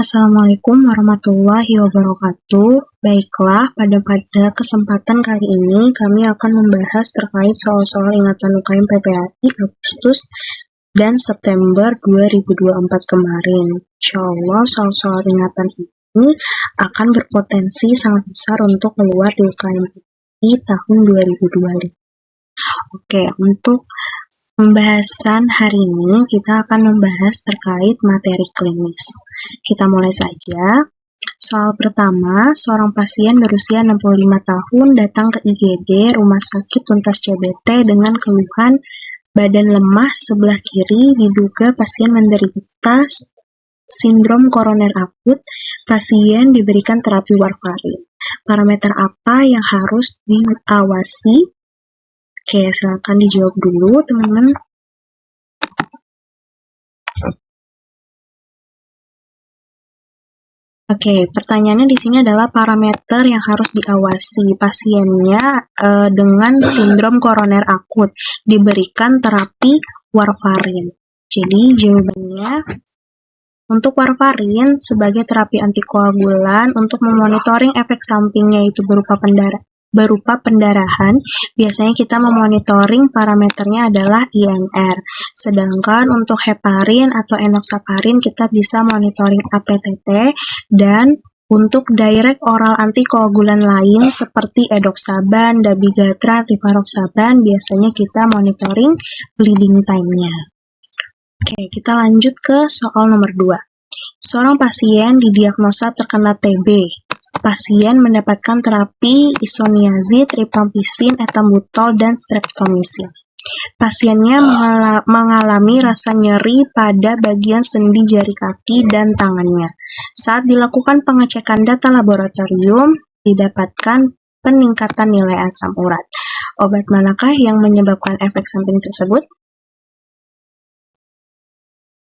Assalamualaikum warahmatullahi wabarakatuh. Baiklah, pada kesempatan kali ini kami akan membahas terkait soal-soal ingatan UKM PPAI Agustus dan September 2024 kemarin. Insyaallah soal-soal ingatan ini akan berpotensi sangat besar untuk keluar di UKM PPAI tahun 2025. Oke, untuk pembahasan hari ini kita akan membahas terkait materi klinis. Kita mulai saja. Soal pertama, seorang pasien berusia 65 tahun datang ke IGD Rumah Sakit Tuntas CBT dengan keluhan badan lemah sebelah kiri, diduga pasien menderita sindrom koroner akut. Pasien diberikan terapi warfarin. Parameter apa yang harus diawasi? Oke, silakan dijawab dulu, teman-teman. Oke, pertanyaannya di sini adalah parameter yang harus diawasi pasiennya dengan sindrom koroner akut diberikan terapi warfarin. Jadi jawabannya untuk warfarin sebagai terapi antikoagulan untuk memonitoring efek sampingnya itu berupa pendarahan, biasanya kita memonitoring parameternya adalah INR. Sedangkan untuk heparin atau enoxaparin kita bisa monitoring APTT, dan untuk direct oral antikoagulan lain seperti edoxaban, dabigatran, rivaroxaban biasanya kita monitoring bleeding time-nya. Oke, kita lanjut ke soal nomor 2. Seorang pasien didiagnosa terkena TB. Pasien mendapatkan terapi isoniazid, rifampicin, etambutol, dan streptomycin. Pasiennya mengalami rasa nyeri pada bagian sendi jari kaki dan tangannya. Saat dilakukan pengecekan data laboratorium, didapatkan peningkatan nilai asam urat. Obat manakah yang menyebabkan efek samping tersebut?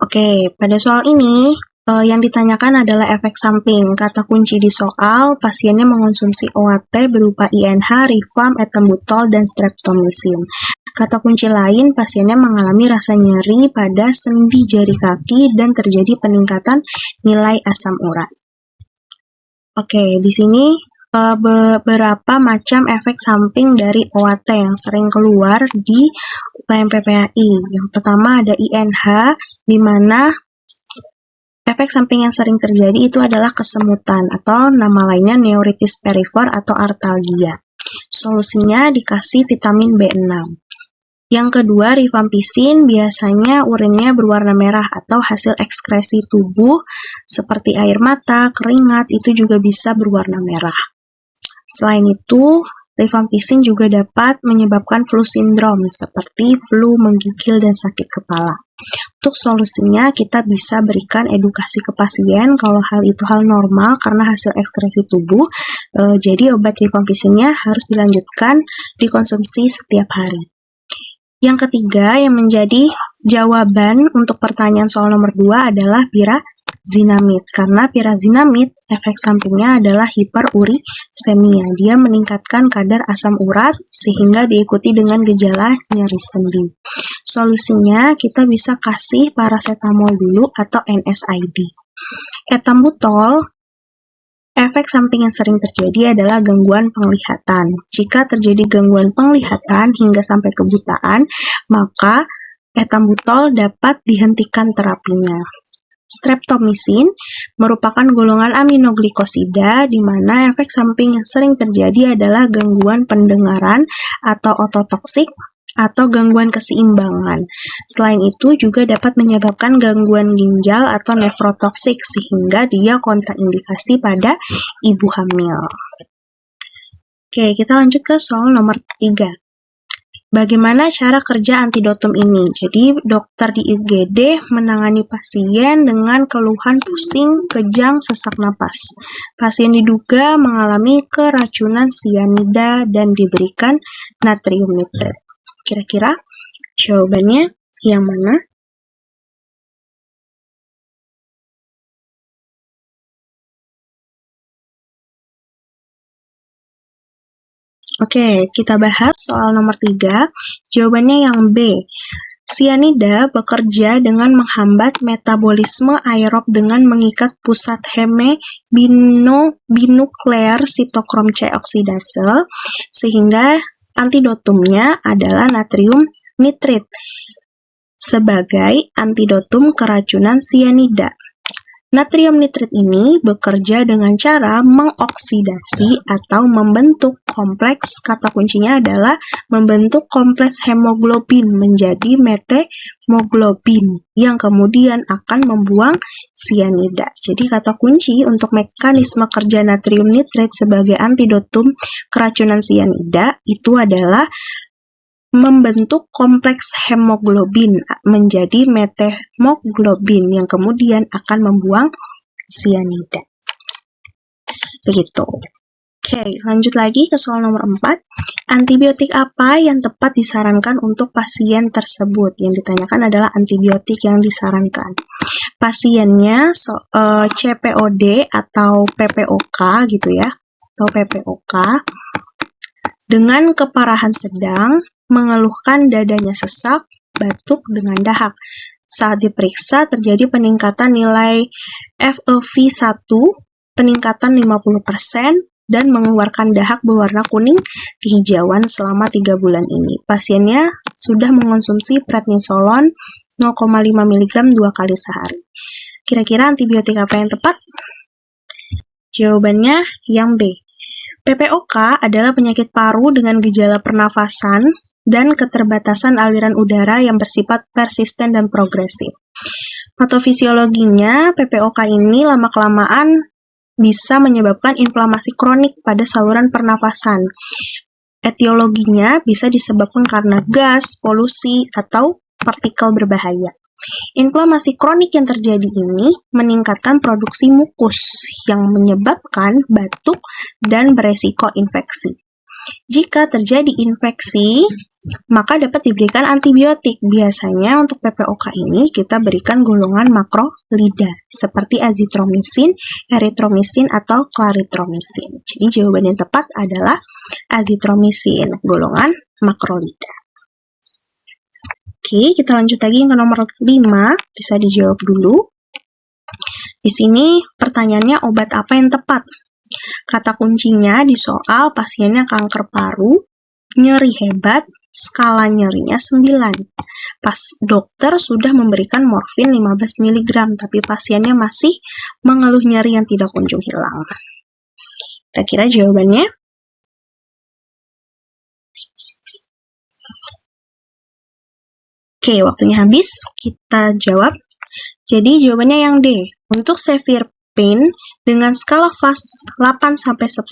Oke, pada soal ini yang ditanyakan adalah efek samping. Kata kunci di soal, pasiennya mengonsumsi OAT berupa INH, Rifam, etambutol, dan streptomycin. Kata kunci lain, pasiennya mengalami rasa nyeri pada sendi jari kaki dan terjadi peningkatan nilai asam urat. Oke, di sini beberapa macam efek samping dari OAT yang sering keluar di UKM PPAI. Yang pertama ada INH, di mana efek samping yang sering terjadi itu adalah kesemutan atau nama lainnya neuritis perifer atau artalgia. Solusinya dikasih vitamin B6. Yang kedua, rifampicin, biasanya urinnya berwarna merah atau hasil ekskresi tubuh seperti air mata, keringat, itu juga bisa berwarna merah. Selain itu, rifampicin juga dapat menyebabkan flu sindrom seperti flu, menggigil, dan sakit kepala. Untuk solusinya, kita bisa berikan edukasi ke pasien kalau hal itu hal normal karena hasil ekskresi tubuh. Jadi obat rifampicinnya harus dilanjutkan dikonsumsi setiap hari. Yang ketiga yang menjadi jawaban untuk pertanyaan soal nomor 2 adalah pirazinamid. Karena pirazinamid efek sampingnya adalah hiperurisemia. Dia meningkatkan kadar asam urat sehingga diikuti dengan gejala nyeri sendi. Solusinya kita bisa kasih paracetamol dulu atau NSAID. Etambutol, efek samping yang sering terjadi adalah gangguan penglihatan. Jika terjadi gangguan penglihatan hingga sampai kebutaan, maka etambutol dapat dihentikan terapinya. Streptomycin merupakan golongan aminoglikosida di mana efek samping yang sering terjadi adalah gangguan pendengaran atau ototoksik atau gangguan keseimbangan. Selain itu juga dapat menyebabkan gangguan ginjal atau nefrotoksik sehingga dia kontraindikasi pada ibu hamil. Oke, kita lanjut ke soal nomor 3. Bagaimana cara kerja antidotum ini? Jadi dokter di IGD menangani pasien dengan keluhan pusing, kejang, sesak napas. Pasien diduga mengalami keracunan sianida dan diberikan natrium nitrat. Kira-kira jawabannya yang mana? Oke, kita bahas soal nomor 3. Jawabannya yang B. Sianida bekerja dengan menghambat metabolisme aerob dengan mengikat pusat binuklear sitokrom C oksidase, sehingga antidotumnya adalah natrium nitrit sebagai antidotum keracunan sianida. Natrium nitrit ini bekerja dengan cara mengoksidasi atau membentuk kompleks, kata kuncinya adalah membentuk kompleks hemoglobin menjadi methemoglobin yang kemudian akan membuang sianida. Jadi kata kunci untuk mekanisme kerja natrium nitrit sebagai antidotum keracunan sianida itu adalah membentuk kompleks hemoglobin menjadi methemoglobin yang kemudian akan membuang sianida. Begitu. Oke, lanjut lagi ke soal nomor 4. Antibiotik apa yang tepat disarankan untuk pasien tersebut? Yang ditanyakan adalah antibiotik yang disarankan. Pasiennya CPOD atau PPOK gitu ya, atau PPOK dengan keparahan sedang, mengeluhkan dadanya sesak, batuk dengan dahak. Saat diperiksa terjadi peningkatan nilai FeV1, peningkatan 50%, dan mengeluarkan dahak berwarna kuning kehijauan selama 3 bulan ini. Pasiennya sudah mengonsumsi prednisolon 0,5 mg 2 kali sehari. Kira-kira antibiotik apa yang tepat? Jawabannya yang B. PPOK adalah penyakit paru dengan gejala pernafasan dan keterbatasan aliran udara yang bersifat persisten dan progresif. Patofisiologinya, PPOK ini lama-kelamaan bisa menyebabkan inflamasi kronik pada saluran pernafasan. Etiologinya bisa disebabkan karena gas, polusi, atau partikel berbahaya. Inflamasi kronik yang terjadi ini meningkatkan produksi mukus yang menyebabkan batuk dan beresiko infeksi. Jika terjadi infeksi, maka dapat diberikan antibiotik. Biasanya untuk PPOK ini kita berikan golongan makrolida seperti azitromisin, eritromisin, atau klaritromisin. Jadi jawaban yang tepat adalah azitromisin, golongan makrolida. Oke, kita lanjut lagi ke nomor 5, bisa dijawab dulu. Di sini pertanyaannya obat apa yang tepat? Kata kuncinya di soal pasiennya kanker paru, nyeri hebat, skala nyerinya 9. Dokter sudah memberikan morfin 15 mg, tapi pasiennya masih mengeluh nyeri yang tidak kunjung hilang. Kira-kira jawabannya? Oke, waktunya habis. Kita jawab. Jadi jawabannya yang D. Untuk severe pain dengan skala FAS 8-10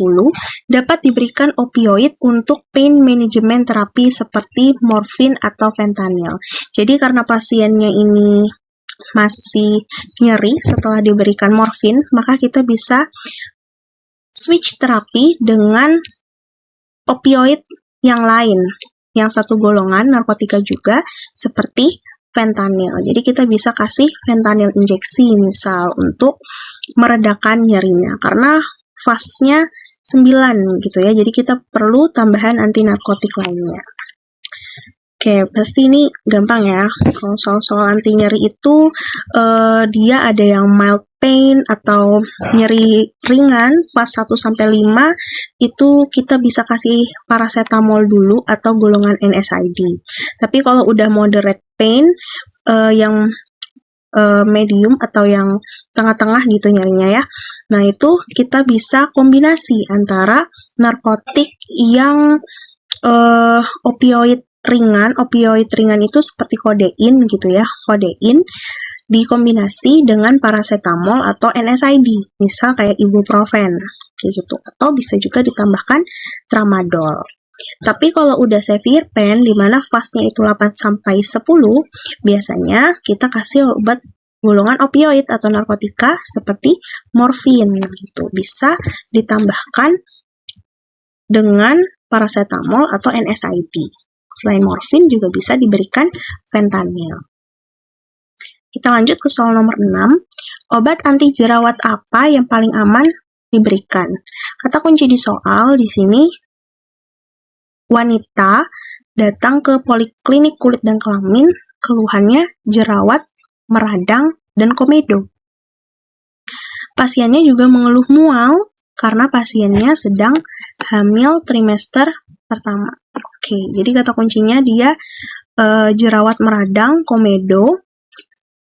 dapat diberikan opioid untuk pain management terapi seperti morfin atau fentanyl. Jadi karena pasiennya ini masih nyeri setelah diberikan morfin, maka kita bisa switch terapi dengan opioid yang lain, yang satu golongan narkotika juga seperti fentanyl. Jadi kita bisa kasih fentanyl injeksi misal untuk meredakan nyerinya karena FAS-nya 9 gitu ya. Jadi kita perlu tambahan anti narkotik lainnya. Oke, pasti ini gampang ya. Kalau soal-soal anti nyeri itu dia ada yang mild pain atau nyeri ringan FAS 1-5 itu kita bisa kasih paracetamol dulu atau golongan NSAID. Tapi kalau udah moderate pain yang medium atau yang tengah-tengah gitu nyerinya ya. Nah, itu kita bisa kombinasi antara narkotik yang opioid ringan itu seperti kodein gitu ya, kodein dikombinasi dengan paracetamol atau NSAID, misal kayak ibuprofen gitu, atau bisa juga ditambahkan tramadol. Tapi kalau udah severe pain, di mana FAS-nya itu 8-10, biasanya kita kasih obat golongan opioid atau narkotika seperti morfin gitu. Bisa ditambahkan dengan paracetamol atau NSAID. Selain morfin juga bisa diberikan fentanyl. Kita lanjut ke soal nomor 6. Obat anti jerawat apa yang paling aman diberikan? Kata kunci di soal di sini, wanita datang ke poliklinik kulit dan kelamin keluhannya jerawat, meradang, dan komedo. Pasiennya juga mengeluh mual karena pasiennya sedang hamil trimester pertama. Oke, jadi kata kuncinya dia jerawat, meradang, komedo,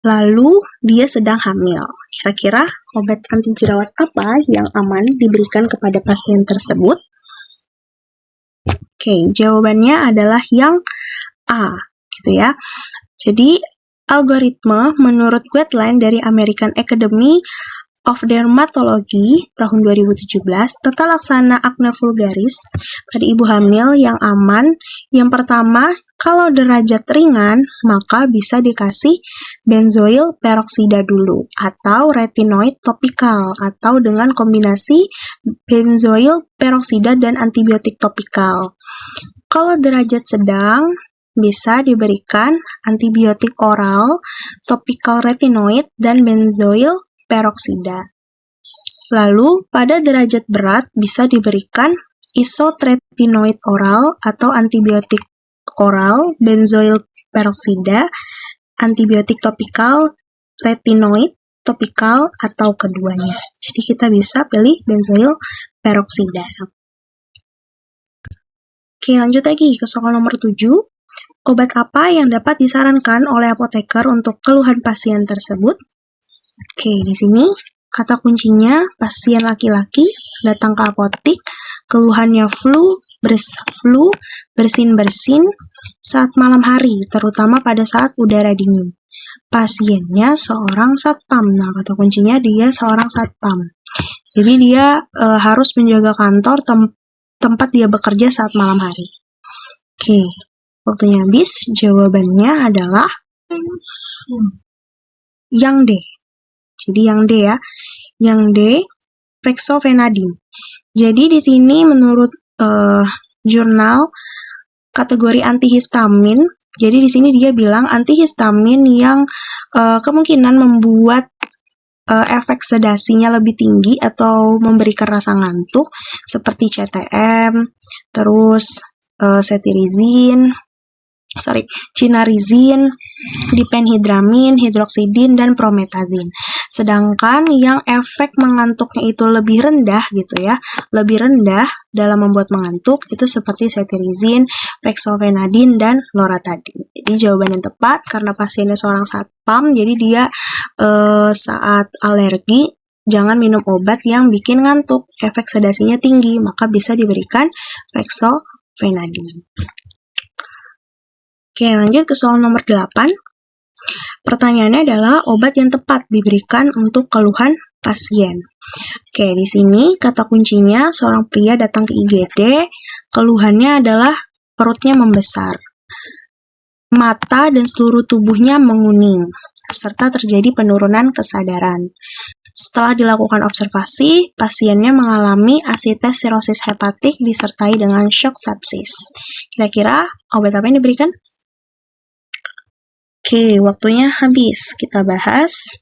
lalu dia sedang hamil. Kira-kira obat anti jerawat apa yang aman diberikan kepada pasien tersebut? Oke, jawabannya adalah yang A, gitu ya. Jadi, algoritma menurut guideline dari American Academy of Dermatology tahun 2017, tata laksana acne vulgaris pada ibu hamil yang aman. Yang pertama, kalau derajat ringan, maka bisa dikasih benzoyl peroksida dulu, atau retinoid topikal, atau dengan kombinasi benzoyl peroksida dan antibiotik topikal. Kalau derajat sedang, bisa diberikan antibiotik oral, topikal retinoid, dan benzoyl peroksida. Lalu, pada derajat berat bisa diberikan isotretinoid oral atau antibiotik oral, benzoyl peroksida, antibiotik topikal, retinoid topikal, atau keduanya. Jadi kita bisa pilih benzoyl peroksida. Oke, lanjut lagi ke soal nomor 7. Obat apa yang dapat disarankan oleh apoteker untuk keluhan pasien tersebut? Oke, di sini kata kuncinya pasien laki-laki datang ke apotik, keluhannya flu, bersin-bersin saat malam hari, terutama pada saat udara dingin. Pasiennya seorang satpam. Nah, kata kuncinya dia seorang satpam. Jadi dia harus menjaga kantor tempat dia bekerja saat malam hari. Oke, waktunya habis. Jawabannya adalah yang D. Jadi yang D ya. Yang D, fexofenadine. Jadi di sini menurut jurnal kategori antihistamin, jadi di sini dia bilang antihistamin yang kemungkinan membuat efek sedasinya lebih tinggi atau memberikan rasa ngantuk seperti CTM, terus cinarizin, diphenhidramin, hidroksidin, dan prometazin. Sedangkan yang efek mengantuknya itu lebih rendah gitu ya, lebih rendah dalam membuat mengantuk itu seperti cetirizin, fexofenadine, dan loratadine. Jadi jawaban yang tepat karena pasiennya seorang satpam, jadi dia saat alergi jangan minum obat yang bikin ngantuk, efek sedasinya tinggi, maka bisa diberikan fexofenadine. Oke, lanjut ke soal nomor 8. Pertanyaannya adalah obat yang tepat diberikan untuk keluhan pasien. Oke, di sini kata kuncinya seorang pria datang ke IGD, keluhannya adalah perutnya membesar, mata dan seluruh tubuhnya menguning, serta terjadi penurunan kesadaran. Setelah dilakukan observasi, pasiennya mengalami asites sirosis hepatik disertai dengan shock sepsis. Kira-kira obat apa yang diberikan? Oke, waktunya habis. Kita bahas.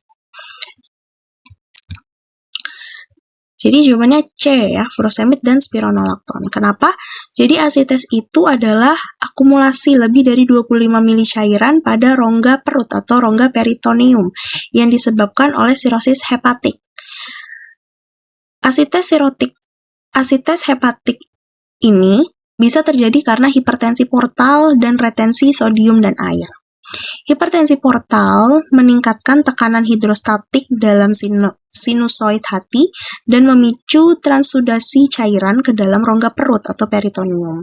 Jadi jawabannya C ya, furosemid dan spironolakton. Kenapa? Jadi asites itu adalah akumulasi lebih dari 25 mili cairan pada rongga perut atau rongga peritoneum yang disebabkan oleh sirosis hepatik. Asites hepatik ini bisa terjadi karena hipertensi portal dan retensi sodium dan air. Hipertensi portal meningkatkan tekanan hidrostatik dalam sinusoid hati dan memicu transudasi cairan ke dalam rongga perut atau peritoneum.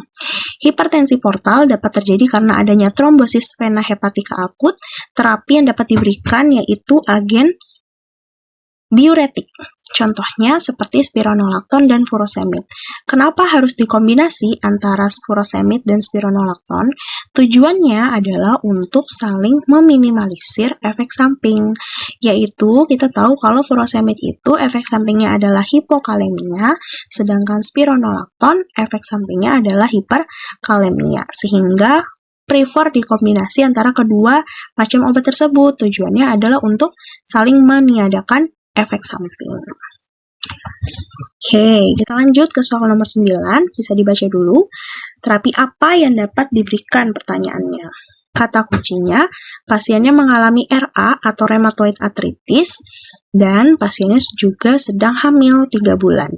Hipertensi portal dapat terjadi karena adanya trombosis vena hepatika akut. Terapi yang dapat diberikan yaitu agen diuretik. Contohnya seperti spironolakton dan furosemid. Kenapa harus dikombinasi antara furosemid dan spironolakton? Tujuannya adalah untuk saling meminimalisir efek samping. Yaitu kita tahu kalau furosemid itu efek sampingnya adalah hipokalemia, sedangkan spironolakton efek sampingnya adalah hiperkalemia. Sehingga prefer dikombinasi antara kedua macam obat tersebut. Tujuannya adalah untuk saling meniadakan efek samping. Oke, kita lanjut ke soal nomor 9. Bisa dibaca dulu. Terapi apa yang dapat diberikan pertanyaannya? Kata kuncinya, pasiennya mengalami RA atau rheumatoid arthritis dan pasiennya juga sedang hamil 3 bulan.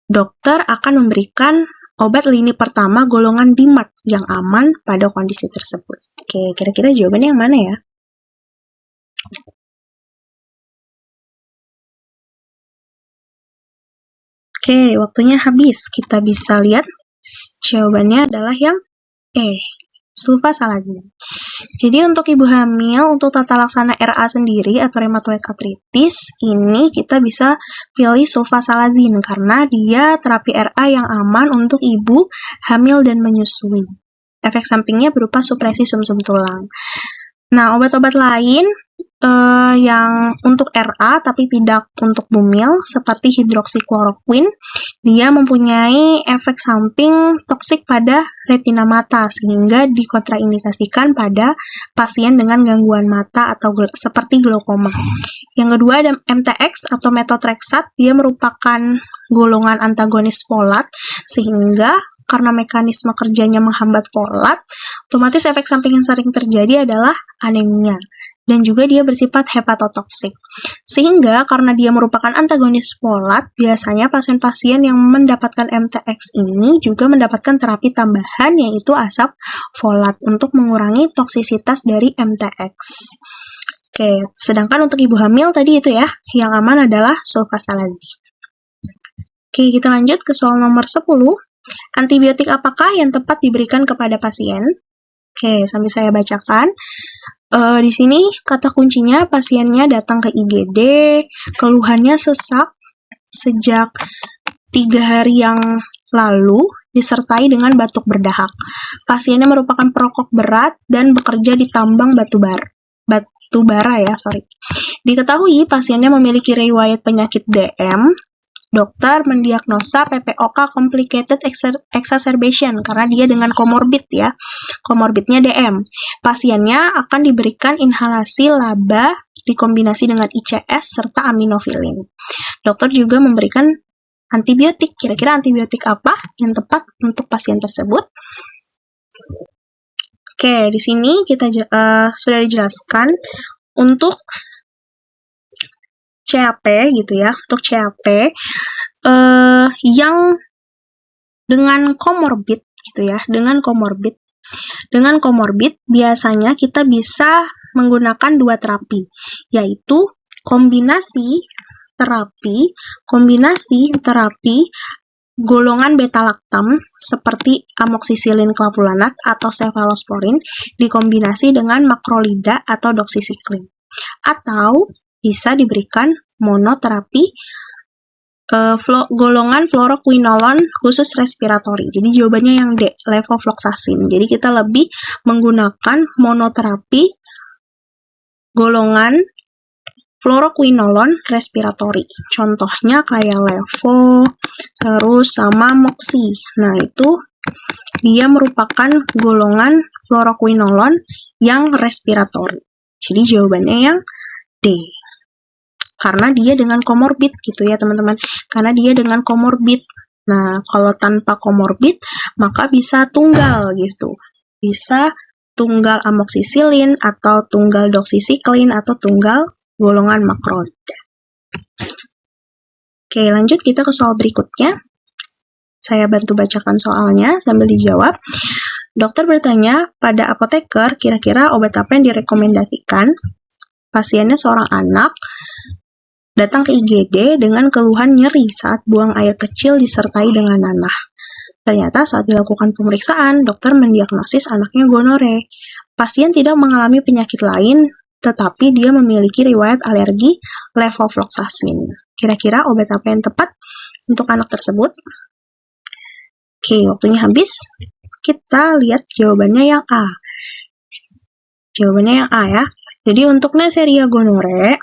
Dokter akan memberikan obat lini pertama golongan DMARD yang aman pada kondisi tersebut. Oke, kira-kira jawabannya yang mana ya? Oke, waktunya habis. Kita bisa lihat jawabannya adalah yang E, sulfasalazin. Jadi untuk ibu hamil, untuk tata laksana RA sendiri atau rheumatoid arthritis, ini kita bisa pilih sulfasalazin karena dia terapi RA yang aman untuk ibu hamil dan menyusui. Efek sampingnya berupa supresi sumsum tulang. Nah, obat-obat lain yang untuk RA tapi tidak untuk bumil seperti hidroksikloroquine, dia mempunyai efek samping toksik pada retina mata sehingga dikontraindikasikan pada pasien dengan gangguan mata atau seperti glaukoma. Yang kedua ada MTX atau methotrexate, dia merupakan golongan antagonis folat sehingga karena mekanisme kerjanya menghambat folat, otomatis efek samping yang sering terjadi adalah anemia. Dan juga dia bersifat hepatotoksik. Sehingga karena dia merupakan antagonis folat, biasanya pasien-pasien yang mendapatkan MTX ini juga mendapatkan terapi tambahan yaitu asap folat untuk mengurangi toksisitas dari MTX. Oke, sedangkan untuk ibu hamil tadi itu ya, yang aman adalah sulfasalazin. Oke, kita lanjut ke soal nomor 10. Antibiotik apakah yang tepat diberikan kepada pasien? Oke, sambil saya bacakan. Di sini kata kuncinya pasiennya datang ke IGD, keluhannya sesak sejak 3 hari yang lalu, disertai dengan batuk berdahak. Pasiennya merupakan perokok berat dan bekerja di tambang batu bara ya. Diketahui pasiennya memiliki riwayat penyakit DM. Dokter mendiagnosa PPOK complicated exacerbation karena dia dengan komorbid ya. Komorbidnya DM. Pasiennya akan diberikan inhalasi LABA dikombinasi dengan ICS serta aminofilin. Dokter juga memberikan antibiotik. Kira-kira antibiotik apa yang tepat untuk pasien tersebut? Oke, di sini kita sudah dijelaskan untuk CAP gitu ya, untuk CAP yang dengan komorbid gitu ya, dengan komorbid biasanya kita bisa menggunakan 2 terapi, yaitu kombinasi terapi golongan beta-laktam seperti amoksisilin clavulanat atau cefalosporin dikombinasi dengan makrolida atau doxycycline, atau bisa diberikan monoterapi golongan fluoroquinolone khusus respiratori. Jadi jawabannya yang D, levofloxacin. Jadi kita lebih menggunakan monoterapi golongan fluoroquinolone respiratori. Contohnya kayak levo, terus sama moxi. Nah, itu dia merupakan golongan fluoroquinolone yang respiratori. Jadi jawabannya yang D. Karena dia dengan komorbid gitu ya teman-teman. Karena dia dengan komorbid. Nah, kalau tanpa komorbid, maka bisa tunggal gitu. Bisa tunggal amoksisilin, atau tunggal doxycycline, atau tunggal golongan makrolida. Oke, lanjut kita ke soal berikutnya. Saya bantu bacakan soalnya sambil dijawab. Dokter bertanya, pada apoteker kira-kira obat apa yang direkomendasikan? Pasiennya seorang anak, datang ke IGD dengan keluhan nyeri saat buang air kecil disertai dengan nanah. Ternyata saat dilakukan pemeriksaan, dokter mendiagnosis anaknya gonore. Pasien tidak mengalami penyakit lain, tetapi dia memiliki riwayat alergi levofloxacin. Kira-kira obat apa yang tepat untuk anak tersebut? Oke, waktunya habis. Kita lihat jawabannya yang A. Jawabannya yang A ya. Jadi untuk Neisseria gonorrhoeae,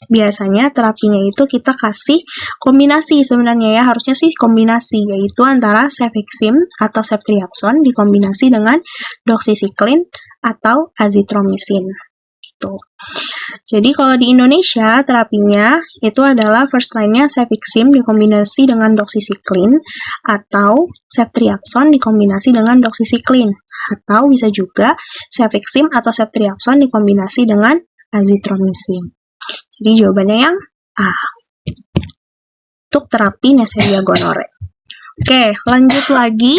biasanya terapinya itu kita kasih kombinasi sebenarnya ya, harusnya sih kombinasi, yaitu antara cefixime atau ceftriaxone dikombinasi dengan doxycycline atau azithromycin. Gitu. Jadi kalau di Indonesia terapinya itu adalah first line-nya cefixime dikombinasi dengan doxycycline atau ceftriaxone dikombinasi dengan doxycycline. atau bisa juga cefixim atau ceftriaxone dikombinasi dengan azitromisin. Jadi jawabannya yang A untuk terapi Neisseria gonorrhoeae. Oke, lanjut lagi.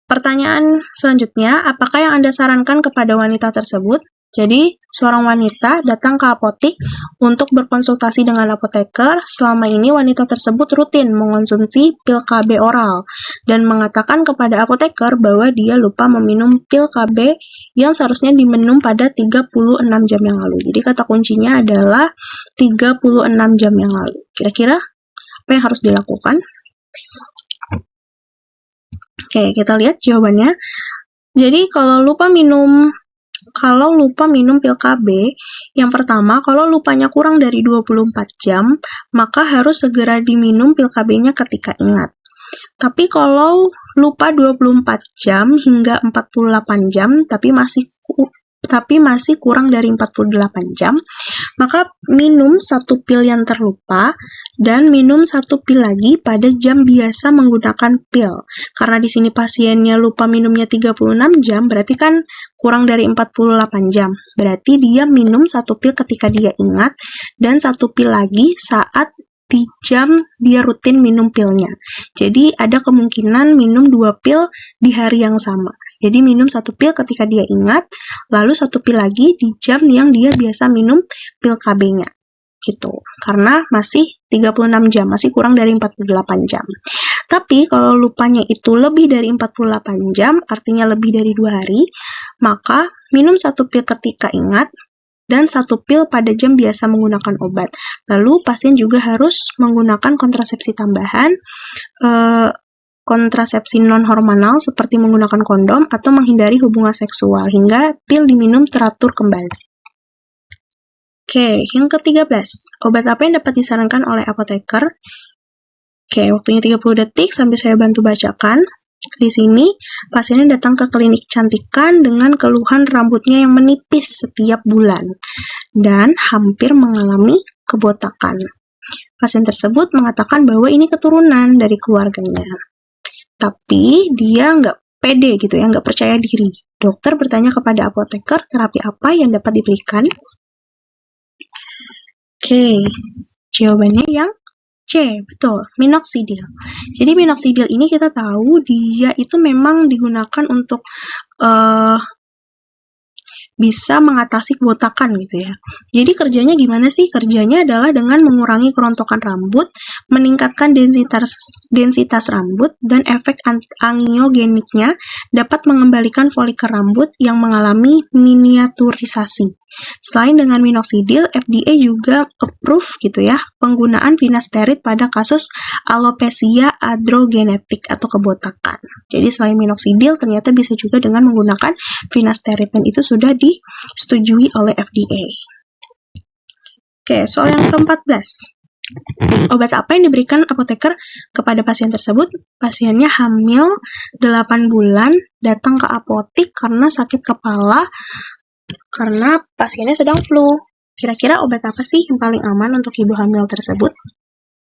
Pertanyaan selanjutnya, apakah yang Anda sarankan kepada wanita tersebut? Jadi, seorang wanita datang ke apotik untuk berkonsultasi dengan apoteker. Selama ini wanita tersebut rutin mengonsumsi pil KB oral dan mengatakan kepada apoteker bahwa dia lupa meminum pil KB yang seharusnya diminum pada 36 jam yang lalu. Jadi kata kuncinya adalah 36 jam yang lalu. Kira-kira apa yang harus dilakukan? Oke, kita lihat jawabannya. Jadi kalau lupa minum pil KB, yang pertama, kalau lupanya kurang dari 24 jam, maka harus segera diminum pil KB-nya ketika ingat. Tapi kalau lupa 24 jam hingga 48 jam, tapi masih kurang dari 48 jam, maka minum satu pil yang terlupa dan minum satu pil lagi pada jam biasa menggunakan pil. Karena di sini pasiennya lupa minumnya 36 jam, berarti kan kurang dari 48 jam. Berarti dia minum satu pil ketika dia ingat dan satu pil lagi saat di jam dia rutin minum pilnya. Jadi ada kemungkinan minum 2 pil di hari yang sama. Jadi minum satu pil ketika dia ingat, lalu satu pil lagi di jam yang dia biasa minum pil KB-nya. Gitu. Karena masih 36 jam, masih kurang dari 48 jam. Tapi kalau lupanya itu lebih dari 48 jam, artinya lebih dari 2 hari, maka minum satu pil ketika ingat dan satu pil pada jam biasa menggunakan obat. Lalu pasien juga harus menggunakan kontrasepsi tambahan, kontrasepsi non-hormonal seperti menggunakan kondom atau menghindari hubungan seksual hingga pil diminum teratur kembali. Oke, yang ke-13. Obat apa yang dapat disarankan oleh apoteker? Oke, waktunya 30 detik sambil saya bantu bacakan. Di sini, pasiennya datang ke klinik kecantikan dengan keluhan rambutnya yang menipis setiap bulan dan hampir mengalami kebotakan. Pasien tersebut mengatakan bahwa ini keturunan dari keluarganya. Tapi dia nggak pede gitu ya, nggak percaya diri. Dokter bertanya kepada apoteker terapi apa yang dapat diberikan. Oke, jawabannya yang C, betul, minoxidil. Jadi minoxidil ini kita tahu dia itu memang digunakan untuk bisa mengatasi kebotakan gitu ya. Jadi kerjanya gimana sih? Kerjanya adalah dengan mengurangi kerontokan rambut, meningkatkan densitas rambut, dan efek angiogeniknya dapat mengembalikan folikel rambut yang mengalami miniaturisasi. Selain dengan minoxidil, FDA juga approve gitu ya, penggunaan finasteride pada kasus alopecia androgenetik atau kebotakan. Jadi selain minoxidil, ternyata bisa juga dengan menggunakan finasteride dan itu sudah disetujui oleh FDA. Oke, soal yang ke-14. Obat apa yang diberikan apoteker kepada pasien tersebut? Pasiennya hamil 8 bulan, datang ke apotik karena sakit kepala, karena pasiennya sedang flu. Kira-kira obat apa sih yang paling aman untuk ibu hamil tersebut?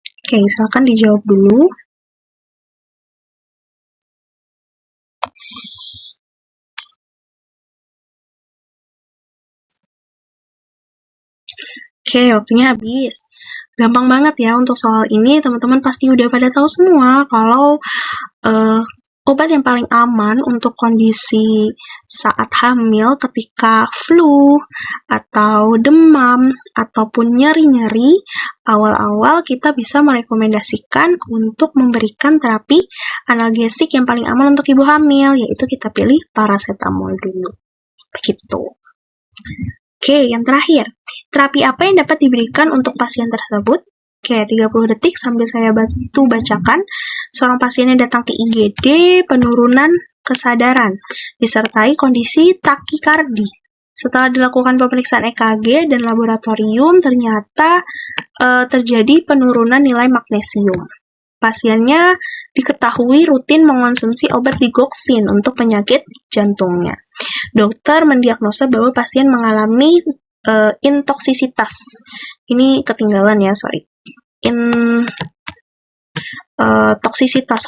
Oke, silakan dijawab dulu. Oke, waktunya habis. Gampang banget ya untuk soal ini, teman-teman pasti udah pada tahu semua kalau obat yang paling aman untuk kondisi saat hamil ketika flu atau demam ataupun nyeri-nyeri, awal-awal kita bisa merekomendasikan untuk memberikan terapi analgesik yang paling aman untuk ibu hamil, yaitu kita pilih paracetamol dulu. Begitu. Oke, yang terakhir. Terapi apa yang dapat diberikan untuk pasien tersebut? Oke, 30 detik sambil saya bantu bacakan. Seorang pasiennya datang ke IGD, penurunan kesadaran, disertai kondisi takikardi. Setelah dilakukan pemeriksaan EKG dan laboratorium, ternyata terjadi penurunan nilai magnesium. Pasiennya diketahui rutin mengonsumsi obat digoxin untuk penyakit jantungnya. Dokter mendiagnosa bahwa pasien mengalami intoksisitas. Ini ketinggalan ya, sorry. Toksisitas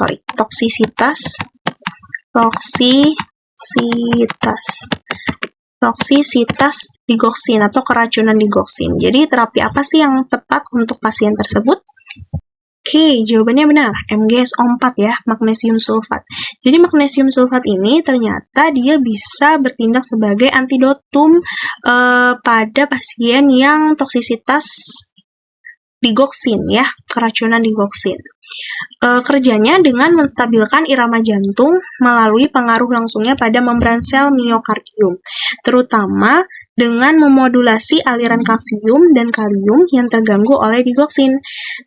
toksisitas digoksin atau keracunan digoksin. Jadi terapi apa sih yang tepat untuk pasien tersebut? Oke, jawabannya benar. MgSO4 ya, magnesium sulfat. Jadi magnesium sulfat ini ternyata dia bisa bertindak sebagai antidotum pada pasien yang toksisitas digoksin ya, keracunan digoksin. Kerjanya dengan menstabilkan irama jantung melalui pengaruh langsungnya pada membran sel miokardium, terutama dengan memodulasi aliran kalsium dan kalium yang terganggu oleh digoksin.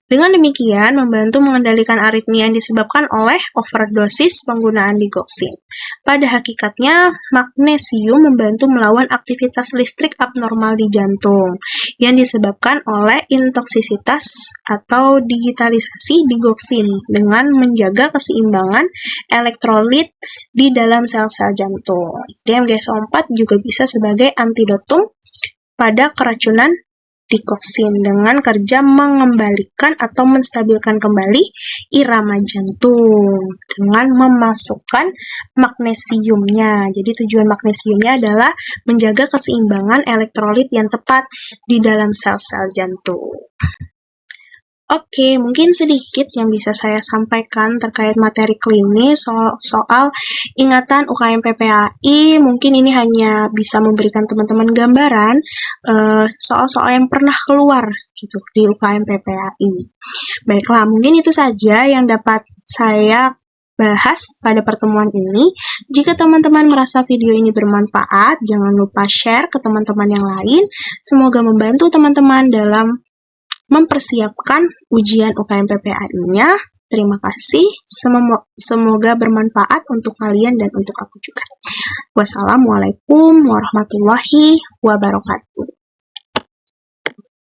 Dengan demikian, membantu mengendalikan aritmia yang disebabkan oleh overdosis penggunaan digoksin. Pada hakikatnya, magnesium membantu melawan aktivitas listrik abnormal di jantung yang disebabkan oleh intoksisitas atau digitalisasi digoksin dengan menjaga keseimbangan elektrolit di dalam sel-sel jantung. Jadi MgSO4 juga bisa sebagai antidotum pada keracunan digoksin dengan kerja mengembalikan atau menstabilkan kembali irama jantung dengan memasukkan magnesiumnya. Jadi tujuan magnesiumnya adalah menjaga keseimbangan elektrolit yang tepat di dalam sel-sel jantung. Oke, mungkin sedikit yang bisa saya sampaikan terkait materi klinis soal ingatan UKM PPAI. Mungkin ini hanya bisa memberikan teman-teman gambaran soal-soal yang pernah keluar gitu di UKM PPAI. Baiklah, mungkin itu saja yang dapat saya bahas pada pertemuan ini. Jika teman-teman merasa video ini bermanfaat, jangan lupa share ke teman-teman yang lain. Semoga membantu teman-teman dalam mempersiapkan ujian UKM PPAI-nya. Terima kasih, semoga bermanfaat untuk kalian dan untuk aku juga. Wassalamualaikum warahmatullahi wabarakatuh.